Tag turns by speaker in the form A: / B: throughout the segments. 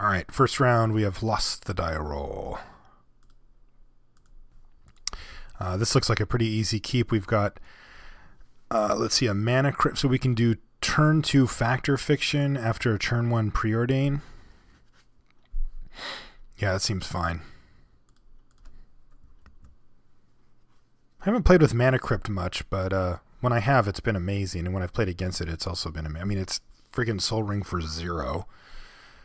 A: All right, first round, we have lost the die roll. This looks like a pretty easy keep. We've got, let's see, a mana crypt, so we can do turn 2 Factor Fiction after a turn 1 Preordain. Yeah, that seems fine. I haven't played with Mana Crypt much, but when I have, it's been amazing. And when I've played against it, it's also been amazing. I mean, it's freaking Soul Ring for 0.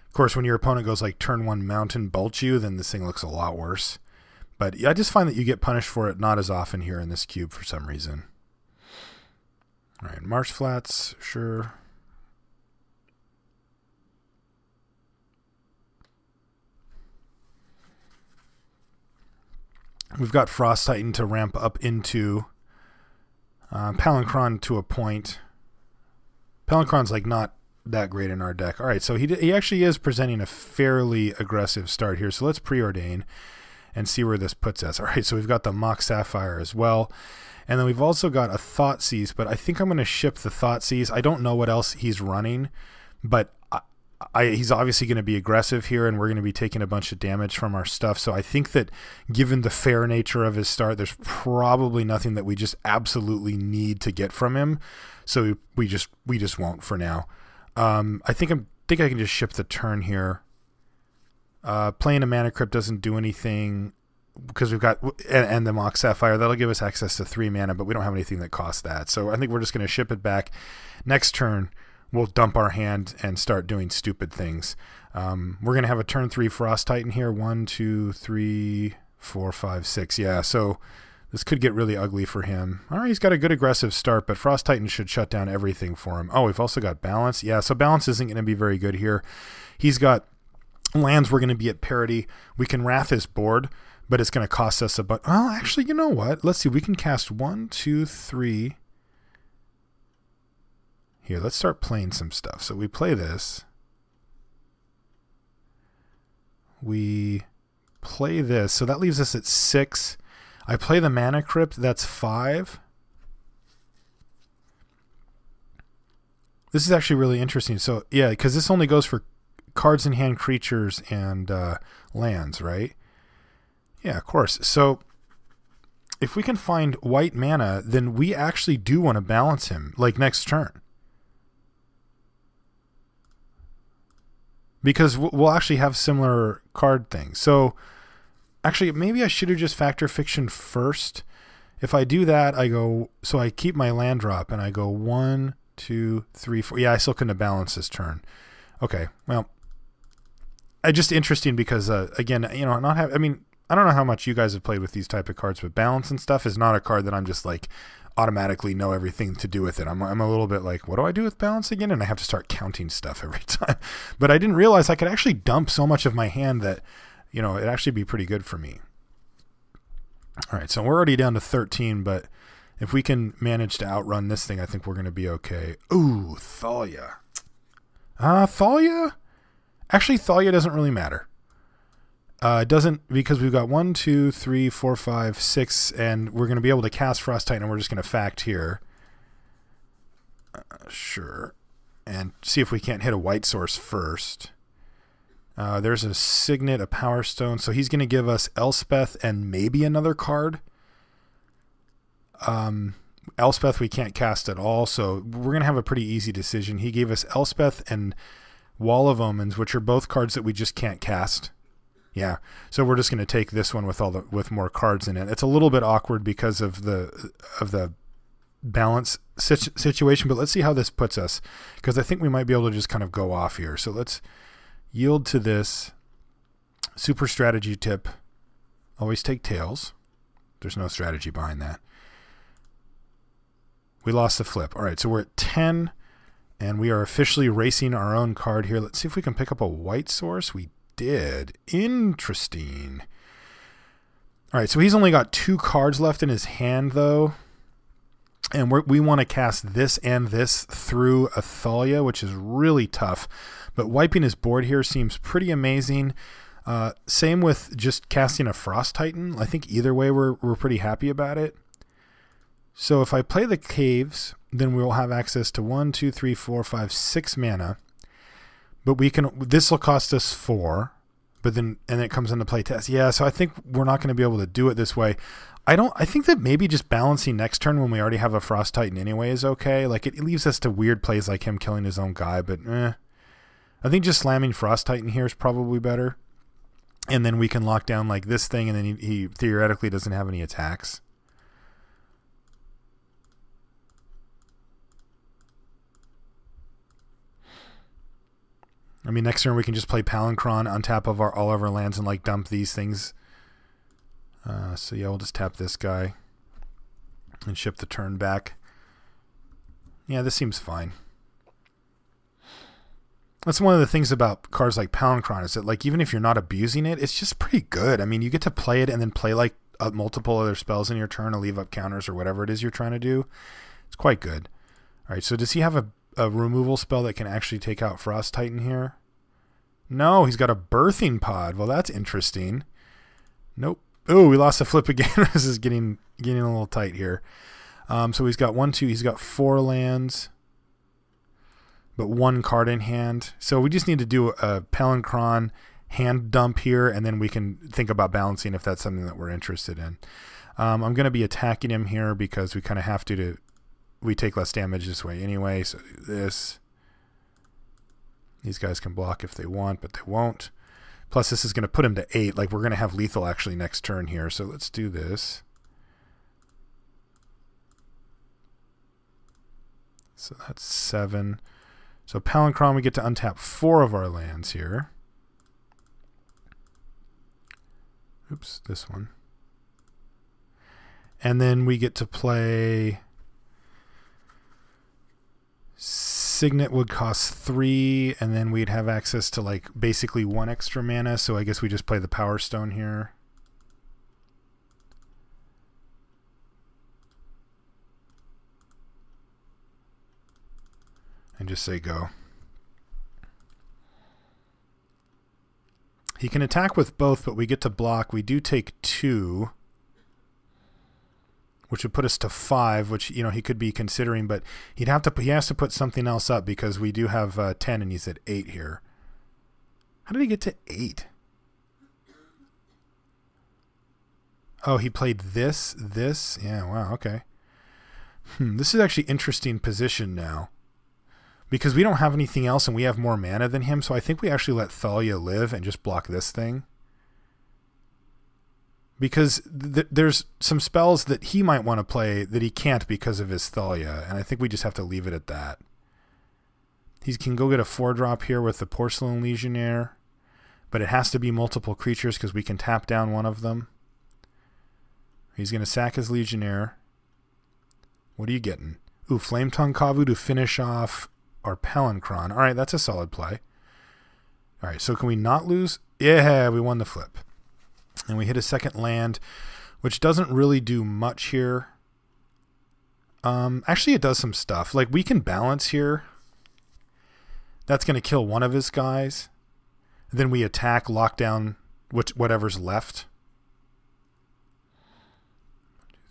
A: Of course, when your opponent goes like turn 1 Mountain Bolt you, then this thing looks a lot worse. But I just find that you get punished for it not as often here in this cube for some reason. All right, Marsh Flats, sure. We've got Frost Titan to ramp up into Palancron to a point. Palancron's like not that great in our deck. All right, so he actually is presenting a fairly aggressive start here. So let's preordain and see where this puts us. All right, so we've got the Mock Sapphire as well. And then we've also got a Thoughtseize, but I think I'm going to ship the Thoughtseize. I don't know what else he's running, but he's obviously going to be aggressive here, and we're going to be taking a bunch of damage from our stuff. So I think that given the fair nature of his start, there's probably nothing that we just absolutely need to get from him. So we just won't for now. I think I can just ship the turn here. Playing a Mana Crypt doesn't do anything because we've got and the Mock Sapphire. That'll give us access to 3 mana, but we don't have anything that costs that. So I think we're just going to ship it back. Next turn, we'll dump our hand and start doing stupid things. We're going to have a turn 3 Frost Titan here. 1, 2, 3, 4, 5, 6. Yeah, so this could get really ugly for him. All right, he's got a good aggressive start, but Frost Titan should shut down everything for him. Oh, we've also got Balance. Yeah, so Balance isn't going to be very good here. He's got lands. We're going to be at parity. We can Wrath his board, but it's going to cost us a bunch. Well, actually, you know what? Let's see. We can cast 1, 2, 3. Here, let's start playing some stuff. So we play this. We play this. So that leaves us at 6. I play the Mana Crypt. That's 5. This is actually really interesting. So, yeah, because this only goes for cards in hand, creatures, and lands, right? Yeah, of course. So if we can find white mana, then we actually do want to balance him, like next turn. Because we'll actually have similar card things. So actually, maybe I should have just Factor Fiction first. If I do that, I go, so I keep my land drop and I go 1, 2, 3, 4. Yeah, I still couldn't have balanced this turn. Okay, well, just interesting because, again, you know, I mean, I don't know how much you guys have played with these type of cards, but balance and stuff is not a card that I'm just like automatically know everything to do with it. I'm a little bit like, what do I do with balance again? And I have to start counting stuff every time. But I didn't realize I could actually dump so much of my hand that, you know, it'd actually be pretty good for me. All right, so we're already down to 13, but if we can manage to outrun this thing, I think we're going to be okay. Ooh, Thalia. Thalia? Actually, Thalia doesn't really matter. It doesn't, because we've got 1, 2, 3, 4, 5, 6, and we're going to be able to cast Frost Titan, and we're just going to fact here. Sure. And see if we can't hit a white source first. There's a Signet, a Power Stone, so he's going to give us Elspeth and maybe another card. Elspeth we can't cast at all, so we're going to have a pretty easy decision. He gave us Elspeth and Wall of Omens, which are both cards that we just can't cast. Yeah, so we're just going to take this one with more cards in it. It's a little bit awkward because of the balance situation, but let's see how this puts us, because I think we might be able to just kind of go off here. So let's yield to this. Super strategy tip: always take tails. There's no strategy behind that. We lost the flip. All right, so we're at 10, and we are officially racing our own card here. Let's see if we can pick up a white source. We did. Interesting. All right, so he's only got 2 cards left in his hand, though. And we want to cast this and this through a Thalia, which is really tough. But wiping his board here seems pretty amazing. Same with just casting a Frost Titan. I think either way we're pretty happy about it. So if I play the Caves, then we'll have access to 1, 2, 3, 4, 5, 6 mana. But we can, this will cost us 4, but then, and it comes into play test. Yeah, so I think we're not going to be able to do it this way. I think that maybe just balancing next turn when we already have a Frost Titan anyway is okay. Like, it leaves us to weird plays like him killing his own guy, but I think just slamming Frost Titan here is probably better. And then we can lock down like this thing, and then he theoretically doesn't have any attacks. I mean, next turn we can just play Palancron on top of all of our lands and like dump these things. So yeah, we'll just tap this guy and ship the turn back. Yeah, this seems fine. That's one of the things about cards like Palancron is that, like, even if you're not abusing it, it's just pretty good. I mean, you get to play it and then play like multiple other spells in your turn to leave up counters or whatever it is you're trying to do. It's quite good. All right, so does he have a removal spell that can actually take out Frost Titan here? No, he's got a birthing pod. Well, that's interesting. Nope. Oh, we lost a flip again. This is getting a little tight here. So he's got 1, 2. He's got 4 lands, but 1 card in hand. So we just need to do a Palancron hand dump here, and then we can think about balancing if that's something that we're interested in. I'm going to be attacking him here because we kind of have to. We take less damage this way anyway. So this. These guys can block if they want, but they won't. Plus, this is going to put him to 8. Like, we're going to have lethal actually next turn here. So let's do this. So that's 7. So Palancron, we get to untap 4 of our lands here. Oops, this one. And then we get to play... Signet would cost 3, and then we'd have access to like basically 1 extra mana, so I guess we just play the Power Stone here. And just say go. He can attack with both, but we get to block. We do take 2. Which would put us to 5, which, you know, he could be considering, but he has to put something else up because we do have 10 and he's at 8 here. How did he get to 8? Oh, he played this. Yeah, wow, okay. This is actually interesting position now because we don't have anything else and we have more mana than him, so I think we actually let Thalia live and just block this thing. Because there's some spells that he might want to play that he can't because of his Thalia, and I think we just have to leave it at that. He can go get a 4-drop here with the Porcelain Legionnaire, but it has to be multiple creatures because we can tap down one of them. He's going to sack his Legionnaire. What are you getting? Ooh, Flame Tongue Kavu to finish off our Palancron. All right, that's a solid play. All right, so can we not lose? Yeah, we won the flip. And we hit a second land, which doesn't really do much here. Actually, it does some stuff. Like, we can balance here. That's going to kill one of his guys. Then we attack, lock down whatever's left.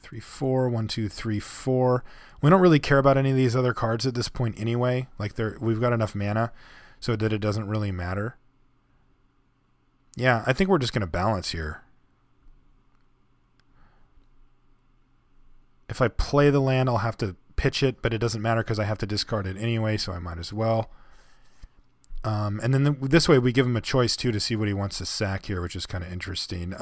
A: 3, 4. 1, 2, 3, 4. We don't really care about any of these other cards at this point anyway. Like, we've got enough mana so that it doesn't really matter. Yeah, I think we're just going to balance here. If I play the land, I'll have to pitch it, but it doesn't matter because I have to discard it anyway, so I might as well. And then this way we give him a choice, too, to see what he wants to sack here, which is kind of interesting.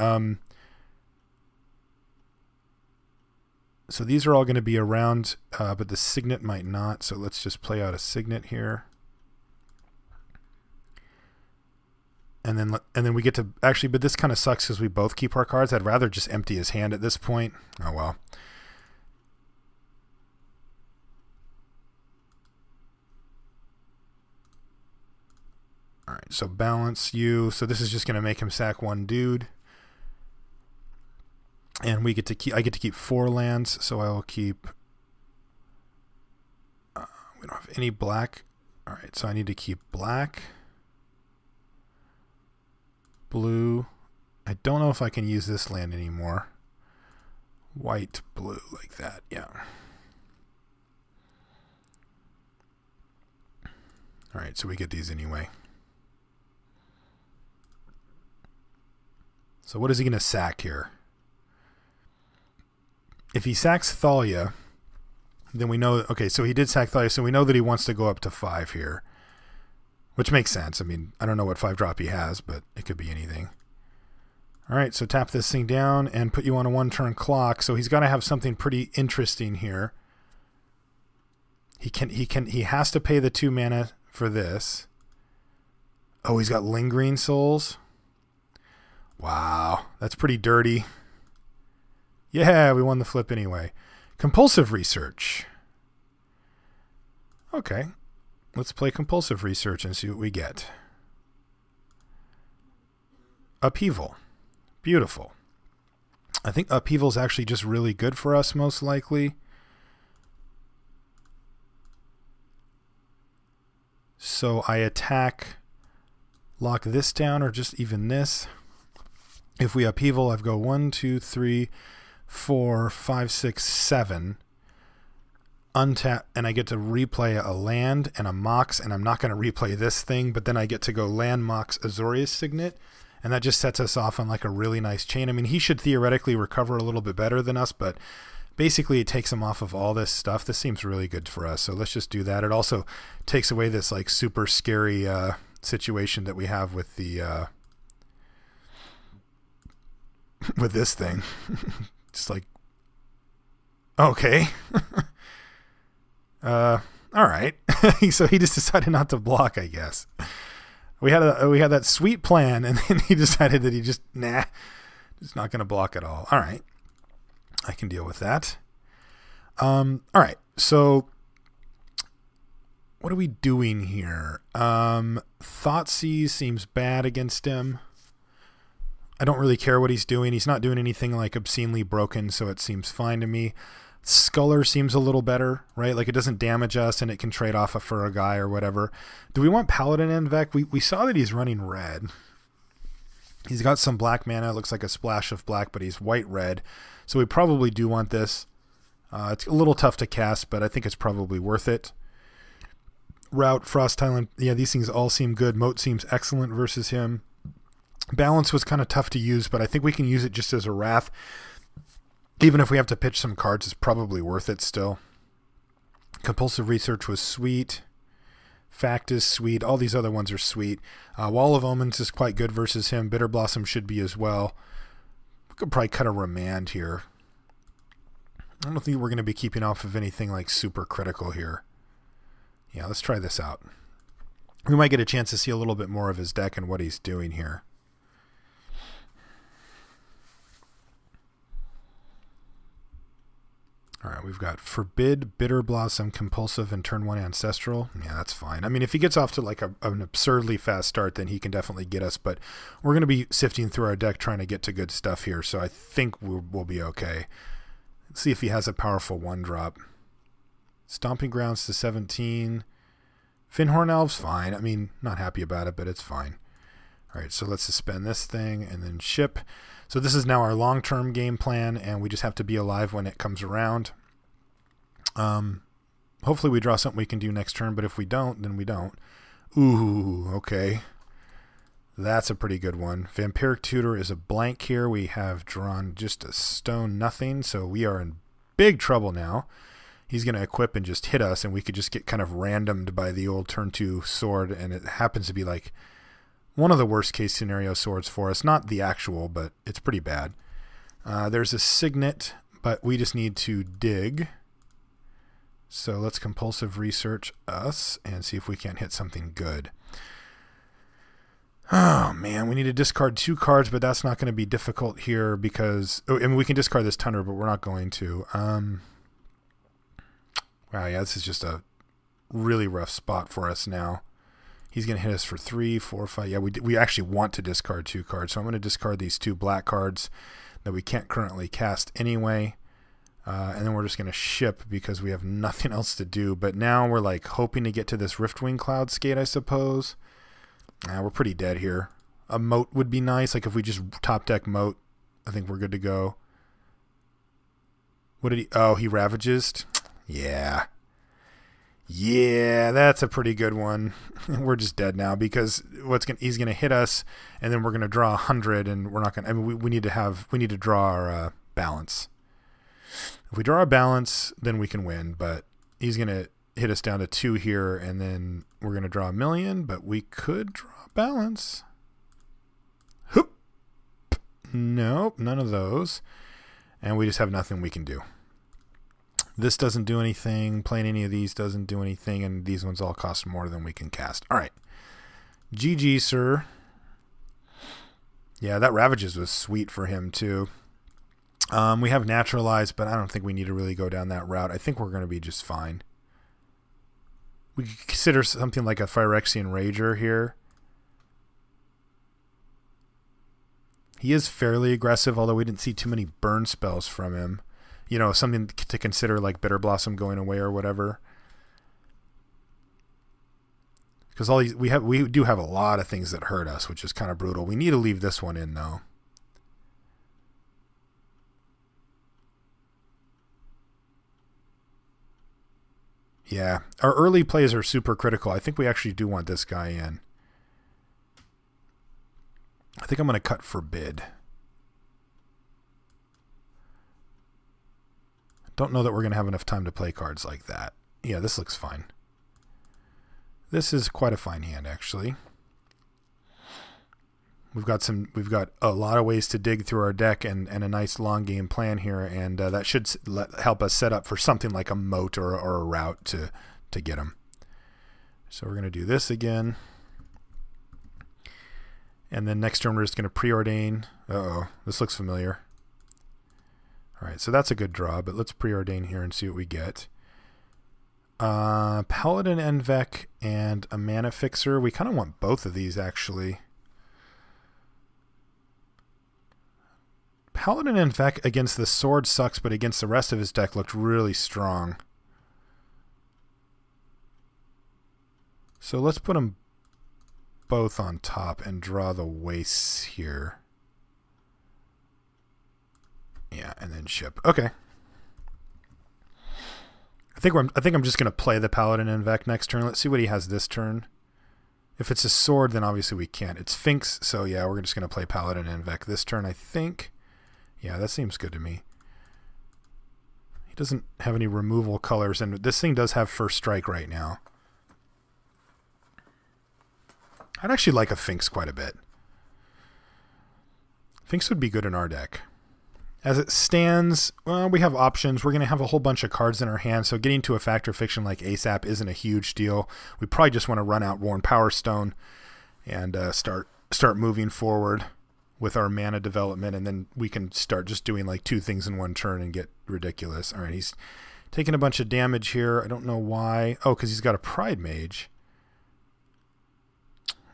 A: So these are all going to be around, but the Signet might not, so let's just play out a Signet here. And then we get to... Actually, but this kind of sucks because we both keep our cards. I'd rather just empty his hand at this point. Oh, well. All right, so balance you. So this is just going to make him sack 1 dude. And we get to keep... I get to keep 4 lands, so I will keep... we don't have any black. All right, so I need to keep black. Blue. I don't know if I can use this land anymore. White, blue, like that. Yeah. All right, so we get these anyway. So what is he going to sack here? If he sacks Thalia, then we know... Okay, so he did sack Thalia, so we know that he wants to go up to 5 here. Which makes sense. I mean, I don't know what 5-drop he has, but it could be anything. All right, so tap this thing down and put you on a 1-turn clock. So he's got to have something pretty interesting here. He has to pay the 2 mana for this. Oh, he's got Lingering Souls. Wow, that's pretty dirty. Yeah, we won the flip anyway. Compulsive Research. Okay, let's play Compulsive Research and see what we get. Upheaval. Beautiful. I think Upheaval is actually just really good for us, most likely. So I attack, lock this down, or just even this. If we Upheaval, I've go 1, 2, 3, 4, 5, 6, 7. Untap, and I get to replay a land and a Mox, and I'm not going to replay this thing, but then I get to go land, Mox, Azorius Signet, and that just sets us off on like a really nice chain. I mean, he should theoretically recover a little bit better than us, but basically it takes him off of all this stuff. This seems really good for us, so let's just do that. It also takes away this like super scary situation that we have with the with this thing. Just like, okay. All right. So he just decided not to block, I guess. We had that sweet plan, and then he decided that he just not going to block at all. All right, I can deal with that. All right. So what are we doing here? Thoughtseize seems bad against him. I don't really care what he's doing. He's not doing anything like obscenely broken, so it seems fine to me. Sculler seems a little better, right? Like it doesn't damage us and it can trade off for a guy or whatever. Do we want Paladin in Vec? We saw that he's running red. He's got some black mana. It looks like a splash of black, but he's white-red. So we probably do want this. It's a little tough to cast, but I think it's probably worth it. Route, Frost Island. Yeah, these things all seem good. Moat seems excellent versus him. Balance was kind of tough to use, but I think we can use it just as a Wrath. Even if we have to pitch some cards, it's probably worth it still. Compulsive Research was sweet. Fact is sweet. All these other ones are sweet. Wall of Omens is quite good versus him. Bitter Blossom should be as well. We could probably cut a Remand here. I don't think we're going to be keeping off of anything like super critical here. Yeah, let's try this out. We might get a chance to see a little bit more of his deck and what he's doing here. All right, we've got Forbid, Bitter Blossom, Compulsive, and turn 1 Ancestral. Yeah, that's fine. I mean, if he gets off to like an absurdly fast start, then he can definitely get us. But we're going to be sifting through our deck trying to get to good stuff here, so I think we'll be okay. Let's see if he has a powerful 1-drop. Stomping Grounds to 17. Finhorn Elves, fine. I mean, not happy about it, but it's fine. All right, so let's suspend this thing and then ship. So this is now our long-term game plan, and we just have to be alive when it comes around. Hopefully we draw something we can do next turn, but if we don't, then we don't. Ooh, okay. That's a pretty good one. Vampiric Tutor is a blank here. We have drawn just a stone nothing, so we are in big trouble now. He's going to equip and just hit us, and we could just get kind of randomed by the old turn 2 sword, and it happens to be like one of the worst case scenario swords for us. Not the actual, but it's pretty bad. There's a Signet, but we just need to dig. So let's Compulsive Research us and see if we can't hit something good. Oh, man, we need to discard 2 cards, but that's not going to be difficult here because... Oh, I mean, we can discard this Tundra, but we're not going to. Wow, yeah, this is just a really rough spot for us now. He's going to hit us for 3, 4, 5. Yeah, we actually want to discard 2 cards. So I'm going to discard these 2 black cards that we can't currently cast anyway. And then we're just going to ship because we have nothing else to do. But now we're like hoping to get to this Riftwing Cloudskate, I suppose. We're pretty dead here. A Moat would be nice. Like if we just top deck Moat, I think we're good to go. What did he... Oh, he Ravages? Yeah. Yeah, that's a pretty good one. We're just dead now because he's gonna hit us, and then we're gonna draw 100, and we're not gonna. I mean, we need to draw our balance. If we draw a balance, then we can win. But he's gonna hit us down to 2 here, and then we're gonna draw 1,000,000. But we could draw balance. Hoop. Nope, none of those, and we just have nothing we can do. This doesn't do anything. Playing any of these doesn't do anything. And these ones all cost more than we can cast. All right. GG, sir. Yeah, that Ravages was sweet for him, too. We have Naturalized, but I don't think we need to really go down that route. I think we're going to be just fine. We could consider something like a Phyrexian Rager here. He is fairly aggressive, although we didn't see too many burn spells from him. You know, something to consider like Bitter Blossom going away or whatever. Because we do have a lot of things that hurt us, which is kind of brutal. We need to leave this one in though. Yeah, our early plays are super critical. I think we actually do want this guy in. I think I'm going to cut Forbid. Don't know that we're going to have enough time to play cards like that. Yeah, this looks fine. This is quite a fine hand, actually. We've got a lot of ways to dig through our deck and a nice long game plan here, and that should help us set up for something like a moat or a route to get them. So we're going to do this again. And then next turn we're just going to preordain. Uh-oh, this looks familiar. All right, so that's a good draw, but let's preordain here and see what we get. Paladin Envec and a Mana Fixer. We kind of want both of these, actually. Paladin Envec against the sword sucks, but against the rest of his deck looked really strong. So let's put them both on top and draw the wastes here. Yeah, and then ship. Okay. I think I'm just going to play the Paladin Envec next turn. Let's see what he has this turn. If it's a sword, then obviously we can't. It's Finks, so yeah, we're just going to play Paladin Envec this turn, I think. Yeah, that seems good to me. He doesn't have any removal colors, and this thing does have first strike right now. I'd actually like a Finks quite a bit. Finks would be good in our deck. As it stands, well, we have options. We're going to have a whole bunch of cards in our hand, so getting to a Fact or Fiction like ASAP isn't a huge deal. We probably just want to run out Worn Power Stone and start moving forward with our mana development, and then we can start just doing like 2 things in one turn and get ridiculous. All right, he's taking a bunch of damage here. I don't know why. Oh, because he's got a Pride Mage.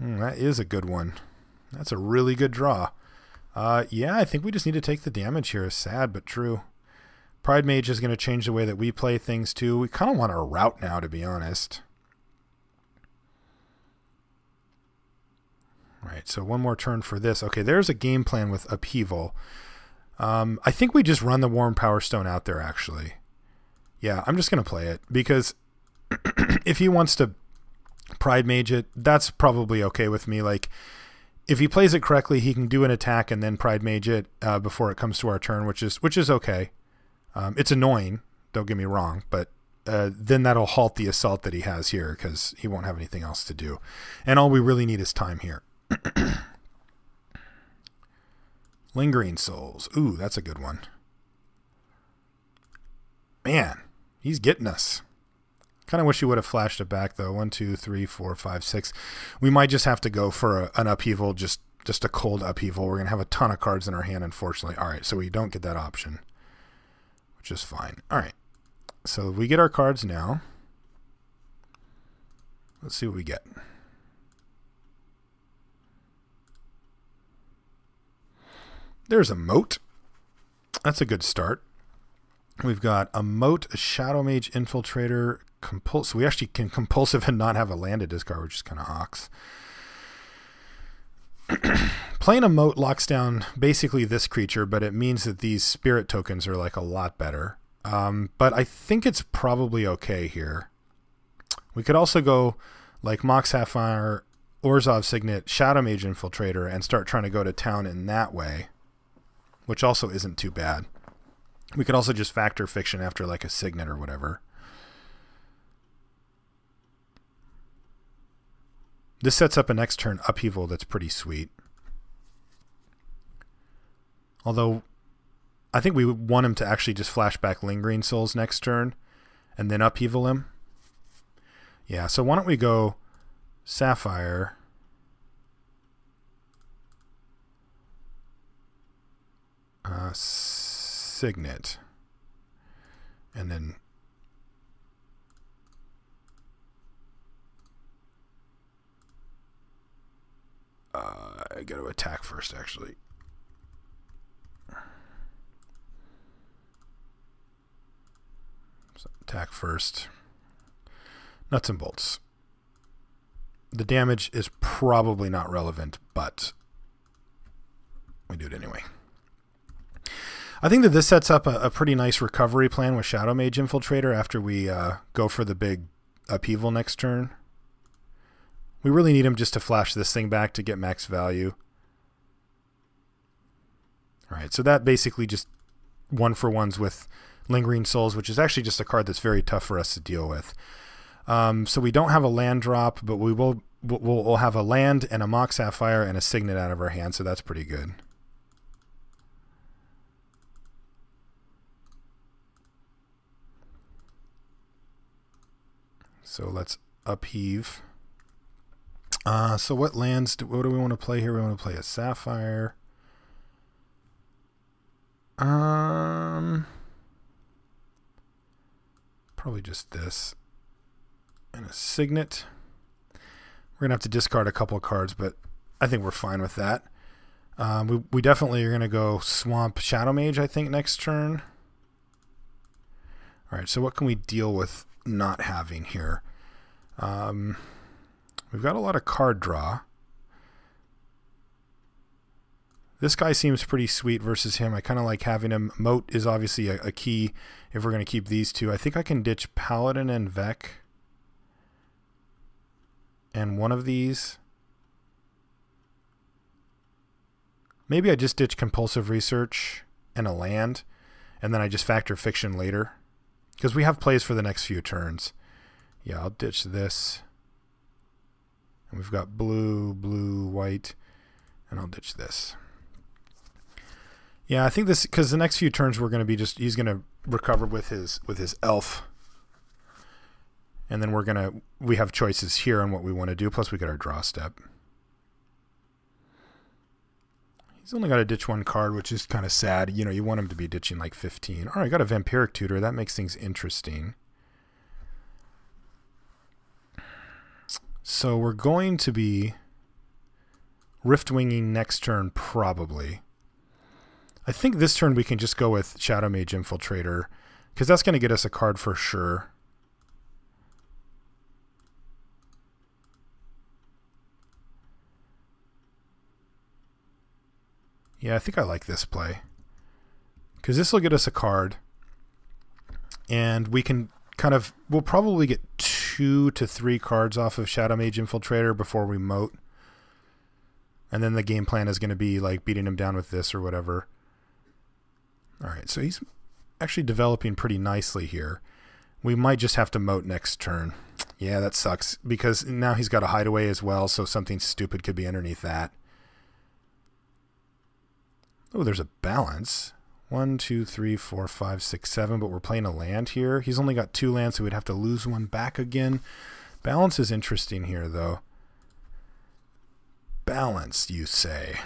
A: That is a good one. That's a really good draw. Yeah, I think we just need to take the damage here. Sad, but true. Pride Mage is going to change the way that we play things, too. We kind of want our route now, to be honest. All right, so one more turn for this. Okay, there's a game plan with Upheaval. I think we just run the Worn Power Stone out there, actually. Yeah, I'm just going to play it, because if he wants to Pride Mage it, that's probably okay with me. Like, if he plays it correctly, he can do an attack and then Pride Mage it before it comes to our turn, which is okay. It's annoying, don't get me wrong, but then that'll halt the assault that he has here because he won't have anything else to do. And all we really need is time here. Lingering Souls. Ooh, that's a good one. Man, he's getting us. Kind of wish he would have flashed it back, though. 1, 2, 3, 4, 5, 6. We might just have to go for an Upheaval, just a cold Upheaval. We're going to have a ton of cards in our hand, unfortunately. All right, so we don't get that option, which is fine. All right, so we get our cards now. Let's see what we get. There's a Moat. That's a good start. We've got a Moat, a Shadow Mage Infiltrator, so we actually can Compulsive and not have a land to discard, which is kind of ox. Playing a Moat locks down basically this creature, but it means that these spirit tokens are like a lot better. But I think it's probably okay here. We could also go like Mox Sapphire, Orzhov Signet, Shadow Mage Infiltrator, and start trying to go to town in that way, which also isn't too bad. We could also just factor Fiction after like a Signet or whatever. This sets up a next turn upheaval that's pretty sweet. Although, I think we want him to actually just flash back Lingering Souls next turn and then upheaval him. Yeah, so why don't we go Sapphire, Signet, and then I got to attack first, actually. So attack first. Nuts and bolts. The damage is probably not relevant, but we do it anyway. I think that this sets up a pretty nice recovery plan with Shadow Mage Infiltrator after we go for the big upheaval next turn. We really need him just to flash this thing back to get max value. Alright, so that basically just 1-for-1s with Lingering Souls, which is actually just a card that's very tough for us to deal with. So we don't have a land drop, but we'll have a land and a Mox Sapphire and a Signet out of our hand, so that's pretty good. So let's upheave. So what lands, what do we want to play here? We want to play a Sapphire. Probably just this. And a Signet. We're going to have to discard a couple of cards, but I think we're fine with that. We definitely are going to go Swamp Shadow Mage, I think, next turn. Alright, so what can we deal with not having here? We've got a lot of card draw. This guy seems pretty sweet versus him. I kind of like having him. Moat is obviously a key if we're going to keep these two. I think I can ditch Paladin and Vec. And one of these. Maybe I just ditch Compulsive Research and a land. And then I just factor Fiction later. Because we have plays for the next few turns. Yeah, I'll ditch this. And we've got blue, blue, white. And I'll ditch this. Yeah, I think this, because the next few turns we're going to be just, he's going to recover with his elf. And then we have choices here on what we want to do, plus we got our draw step. He's only got to ditch one card, which is kind of sad. You know, you want him to be ditching like 15. All right, I got a Vampiric Tutor. That makes things interesting. So we're going to be Riftwinging next turn, probably. I think this turn we can just go with Shadow Mage Infiltrator, because that's going to get us a card for sure. Yeah, I think I like this play. Because this will get us a card. And we can we'll probably get 2 to 3 cards off of Shadow Mage Infiltrator before we moat. And then the game plan is going to be like beating him down with this or whatever. Alright, so he's actually developing pretty nicely here. We might just have to moat next turn. Yeah, that sucks. Because now he's got a hideaway as well, so something stupid could be underneath that. Oh, there's a balance. 1, 2, 3, 4, 5, 6, 7, but we're playing a land here. He's only got 2 lands, so we'd have to lose one back again. Balance is interesting here, though. Balance, you say.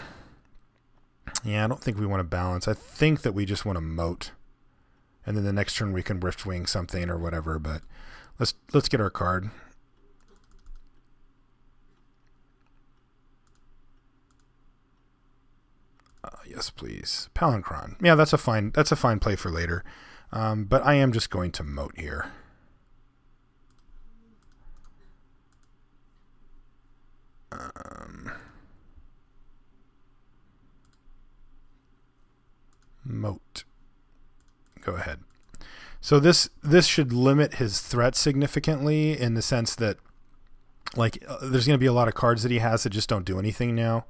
A: Yeah, I don't think we want to balance. I think that we just want to moat. And then the next turn we can Riftwing something or whatever, but let's get our card. Yes, please. Palinchron. Yeah, that's a fine play for later. But I am just going to moat here. Moat. Go ahead. So this should limit his threat significantly in the sense that, like, there's going to be a lot of cards that he has that just don't do anything now.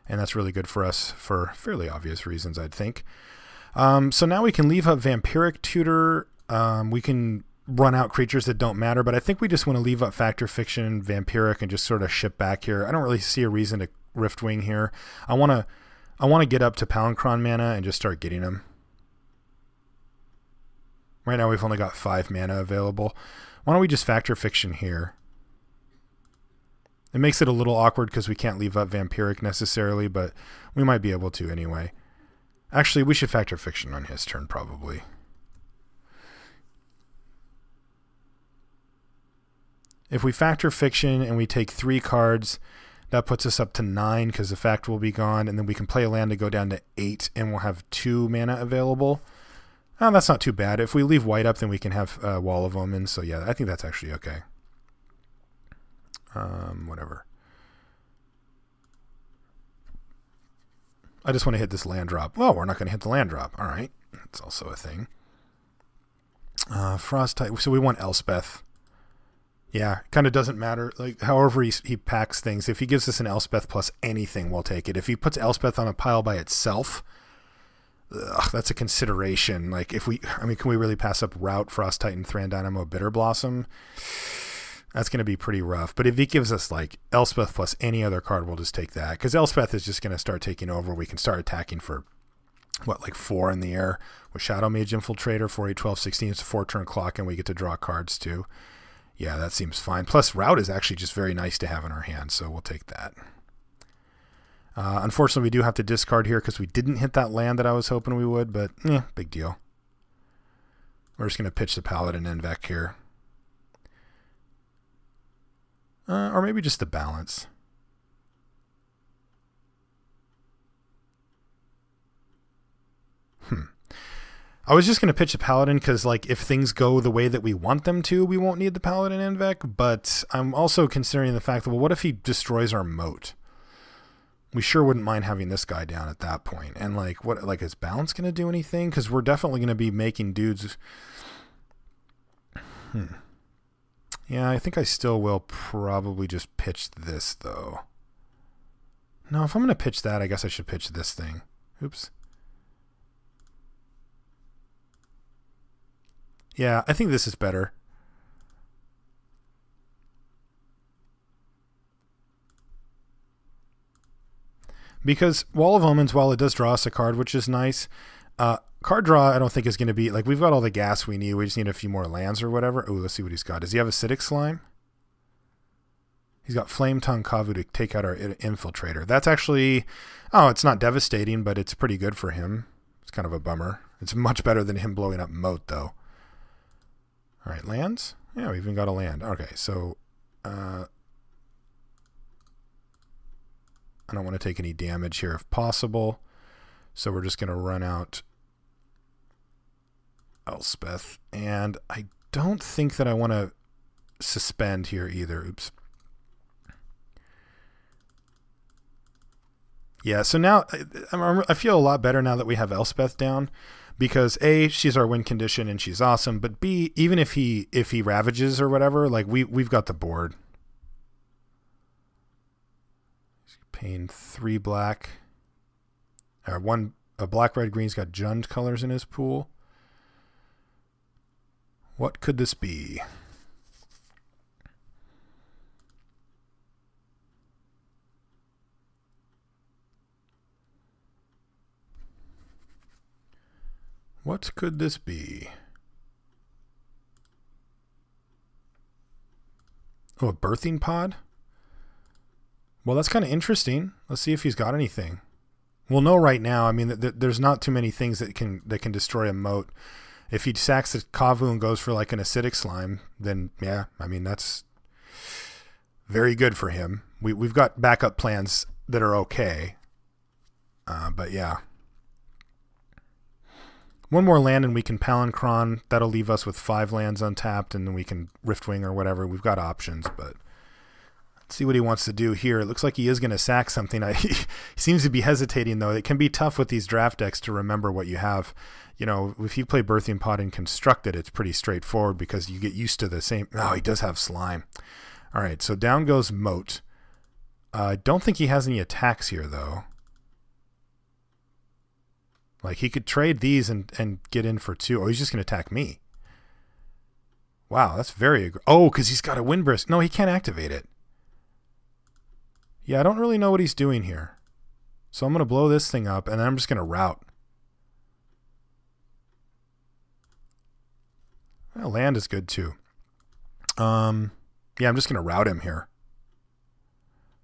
A: And that's really good for us for fairly obvious reasons, I'd think. So now we can leave up Vampiric Tutor. We can run out creatures that don't matter, but I think we just want to leave up Fact or Fiction, Vampiric, and just sort of ship back here. I don't really see a reason to Riftwing here. I want to get up to Palinchron mana and just start getting them. Right now we've only got 5 mana available. Why don't we just Fact or Fiction here? It makes it a little awkward because we can't leave up Vampiric necessarily, but we might be able to anyway. Actually, we should Fact or Fiction on his turn probably. If we Fact or Fiction and we take 3 cards, that puts us up to 9 because the fact will be gone, and then we can play a land to go down to 8 and we'll have 2 mana available. Oh, that's not too bad. If we leave white up, then we can have Wall of Omen, so yeah, I think that's actually okay. Whatever. I just want to hit this land drop. Well, we're not going to hit the land drop. All right. That's also a thing. Frost type. So we want Elspeth. Yeah, kind of doesn't matter. Like, however he packs things. If he gives us an Elspeth plus anything, we'll take it. If he puts Elspeth on a pile by itself, that's a consideration. Like, can we really pass up Rout, Frost Titan, Thran Dynamo, Bitter Blossom? That's going to be pretty rough. But if he gives us, like, Elspeth plus any other card, we'll just take that. Because Elspeth is just going to start taking over. We can start attacking for, what, like 4 in the air with Shadow Mage Infiltrator, 4, 8, 12, 16. It's a 4-turn clock, and we get to draw cards, too. Yeah, that seems fine. Plus, Rout is actually just very nice to have in our hand, so we'll take that. Unfortunately, we do have to discard here because we didn't hit that land that I was hoping we would, but big deal. We're just going to pitch the Paladin Envec here. Or maybe just the balance. I was just going to pitch a Paladin because, like, if things go the way that we want them to, we won't need the Paladin Envec. But I'm also considering the fact that, well, what if he destroys our moat? We sure wouldn't mind having this guy down at that point. And, like, what, like, is balance going to do anything? Because we're definitely going to be making dudes... Yeah, I think I still will probably just pitch this, though. No, if I'm going to pitch that, I guess I should pitch this thing. Oops. Yeah, I think this is better. Because Wall of Omens, while it does draw us a card, which is nice, card draw I don't think is going to be... Like, we've got all the gas we need. We just need a few more lands or whatever. Oh, let's see what he's got. Does he have Acidic Slime? He's got Flame Tongue Kavu to take out our Infiltrator. That's actually... Oh, it's not devastating, but it's pretty good for him. It's kind of a bummer. It's much better than him blowing up Moat, though. All right, lands? Yeah, we even got a land. Okay, so... I don't want to take any damage here if possible. So we're just going to run out Elspeth. And I don't think that I want to suspend here either. Oops. Yeah, so now I feel a lot better now that we have Elspeth down. Because A, she's our win condition and she's awesome. But B, even if he ravages or whatever, like we've got the board. Paying 3 black. A black, red, green's got Jund colors in his pool. What could this be? What could this be? Oh, a birthing pod? Well, that's kind of interesting. Let's see if he's got anything. We'll know right now. I mean, there's not too many things that can destroy a moat. If he sacks the Kavu and goes for like an Acidic Slime, then yeah, I mean that's very good for him. We've got backup plans that are okay, but yeah. One more land and we can Palinchron. That'll leave us with 5 lands untapped, and then we can Riftwing or whatever. We've got options, but Let's see what he wants to do here. It looks like he is going to sack something. He seems to be hesitating, though. It can be tough with these draft decks to remember what you have. You know, if you play Birthing Pod and Constructed, it's pretty straightforward because you get used to the same. Oh, he does have Slime. All right, so down goes Moat. I don't think he has any attacks here, though. Like, he could trade these and get in for 2. Oh, he's just going to attack me. Wow, that's very... Oh, because he's got a Windbrisk. No, he can't activate it. Yeah, I don't really know what he's doing here. So I'm going to blow this thing up, and then I'm just going to route. Well, land is good, too. Yeah, I'm just going to route him here.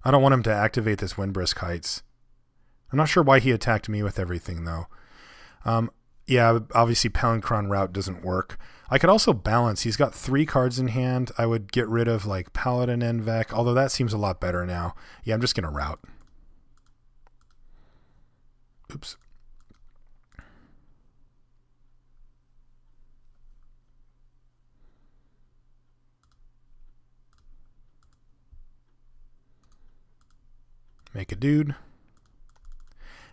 A: I don't want him to activate this Windbrisk Heights. I'm not sure why he attacked me with everything, though. Yeah, obviously Palancron route doesn't work. I could also balance. He's got 3 cards in hand. I would get rid of like Paladin Envec, although that seems a lot better now. Yeah, I'm just going to route. Oops. Make a dude.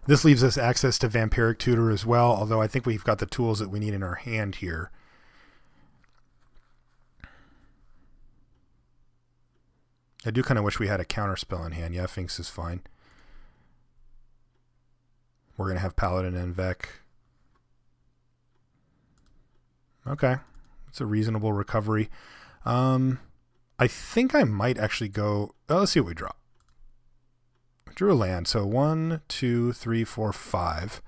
A: This leaves us access to Vampiric Tutor as well, although I think we've got the tools that we need in our hand here. I do kind of wish we had a counterspell in hand. Yeah, Finks is fine. We're going to have Paladin and Vec. Okay. It's a reasonable recovery. I think I might actually go... Oh, let's see what we draw. Drew a land. So 1, 2, 3, 4, 5.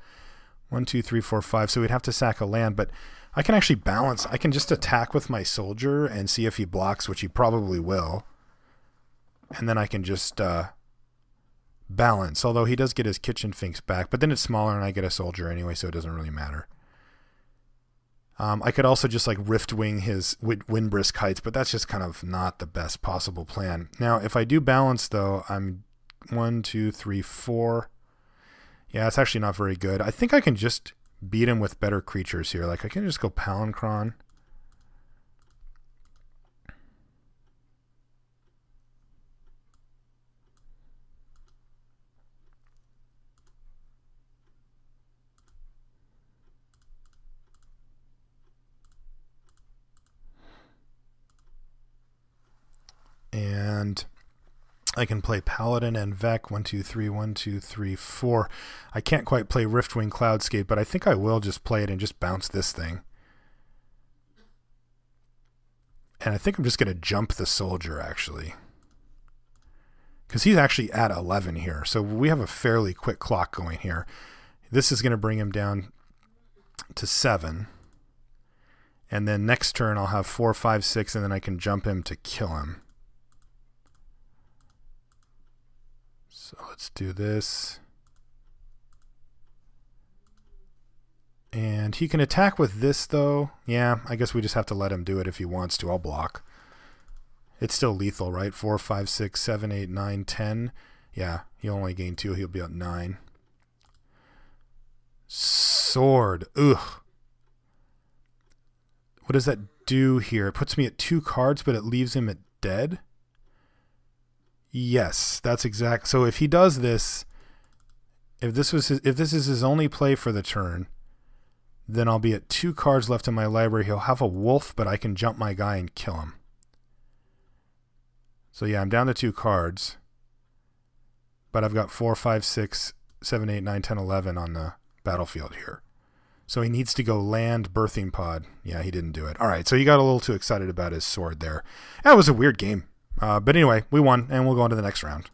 A: 1, 2, 3, 4, 5. So we'd have to sack a land, but I can actually balance. I can just attack with my soldier and see if he blocks, which he probably will. And then I can just balance, although he does get his Kitchen Finks back, but then it's smaller and I get a soldier anyway, so it doesn't really matter. I could also just like Riftwing his Windbrisk Heights, but that's just kind of not the best possible plan. Now, if I do balance, though, I'm 1, 2, 3, 4. Yeah, it's actually not very good. I think I can just beat him with better creatures here. Like, I can just go Palancron. And I can play Paladin and Vec. 1, 2, 3, 1, 2, 3, 4. I can't quite play Riftwing Cloudscape, but I think I will just play it and just bounce this thing. And I think I'm just going to jump the soldier, actually. Because he's actually at 11 here. So we have a fairly quick clock going here. This is going to bring him down to 7. And then next turn I'll have 4, 5, 6, and then I can jump him to kill him. So let's do this. And he can attack with this, though. Yeah, I guess we just have to let him do it if he wants to. I'll block. It's still lethal, right? 4, 5, 6, 7, 8, 9, 10. Yeah, he'll only gain 2. He'll be at 9. Sword. Ugh. What does that do here? It puts me at 2 cards, but it leaves him at dead? Yes, that's exact. So if he does this, if this is his only play for the turn, then I'll be at 2 cards left in my library. He'll have a wolf, but I can jump my guy and kill him. So yeah, I'm down to 2 cards. But I've got 4, 5, 6, 7, 8, 9, 10, 11 on the battlefield here. So he needs to go land Birthing Pod. Yeah, he didn't do it. All right, so he got a little too excited about his sword there. That was a weird game. But anyway, we won, and we'll go on to the next round.